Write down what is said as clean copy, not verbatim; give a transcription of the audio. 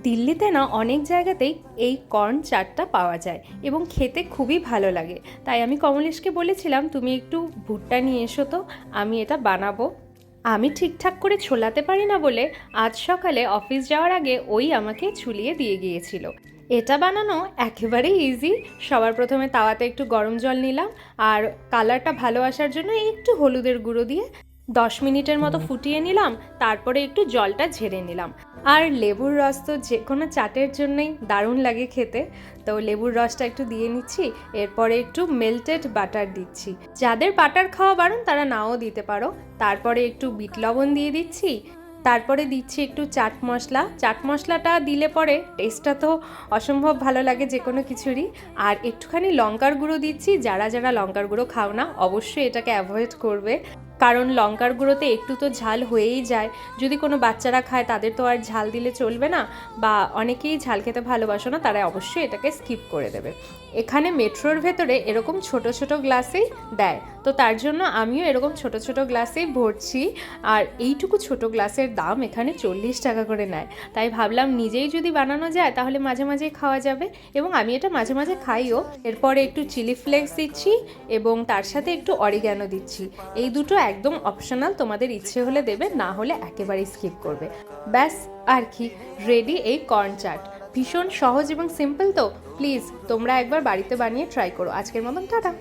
দিল্লিতে না অনেক জায়গাতেই এই কর্ন চাটটা পাওয়া যায় এবং খেতে খুবই ভালো লাগে। তাই আমি কমলেশকে বলেছিলাম তুমি একটু ভুট্টা নিয়ে এসো তো, আমি এটা বানাবো। আমি ঠিকঠাক করে ছোলাতে পারি না বলে আজ সকালে অফিস যাওয়ার আগে ওই আমাকে ছুলিয়ে দিয়ে গিয়েছিল। এটা বানানো একেবারেই ইজি। সবার প্রথমে তাওয়াতে একটু গরম জল নিলাম, আর কালারটা ভালো আসার জন্য একটু হলুদের গুঁড়ো দিয়ে 10 মিনিটের মতো ফুটিয়ে নিলাম। তারপরে একটু জলটা ঝেড়ে নিলাম। আর লেবুর রস তো যে কোনো চাটের জন্যই দারুণ লাগে খেতে, তো লেবুর রসটা একটু দিয়ে নিচ্ছি। এরপরে একটু মেল্টেড বাটার দিচ্ছি। যাদের বাটার খাওয়া বারণ তারা নাও দিতে পারো। তারপরে একটু বিট লবণ দিয়ে দিচ্ছি। তারপরে দিচ্ছি একটু চাট মশলা। চাট মশলাটা দিলে পরে টেস্টটা তো অসম্ভব ভালো লাগে যে কোনো কিছুরই। আর একটুখানি লঙ্কার গুঁড়ো দিচ্ছি। যারা যারা লঙ্কার গুঁড়ো খাও না অবশ্যই এটাকে অ্যাভয়েড করবে, কারণ লঙ্কার গুঁড়োতে একটু তো ঝাল হয়েই যায়। যদি কোনো বাচ্চারা খায় তাদের তো আর ঝাল দিলে চলবে না, বা অনেকেই ঝাল খেতে ভালোবাসো না, তারা অবশ্যই এটাকে স্কিপ করে দেবে। এখানে মেট্রোর ভেতরে এরকম ছোট ছোট গ্লাসেই দেয়, তো তার জন্য আমিও এরকম ছোট ছোট গ্লাসেই ভরছি। আর এইটুকু ছোট গ্লাসের দাম এখানে 40 টাকা করে নেয়। তাই ভাবলাম নিজেই যদি বানানো যায় তাহলে মাঝে মাঝে খাওয়া যাবে, এবং আমি এটা মাঝে মাঝে খাইও। এরপরে একটু চিলি ফ্লেক্স দিচ্ছি এবং তার সাথে একটু অরিগ্যানো দিচ্ছি। এই দুটো একদম অপশনাল, তোমাদের ইচ্ছে হলে দেবে, না হলে একেবারেই স্কিপ করবে। ব্যাস, আর কি, রেডি এই কর্ন চাট। ভীষণ সহজ এবং সিম্পল, তো প্লিজ তোমরা একবার বাড়িতে বানিয়ে ট্রাই করো। আজকের মতন টাটা।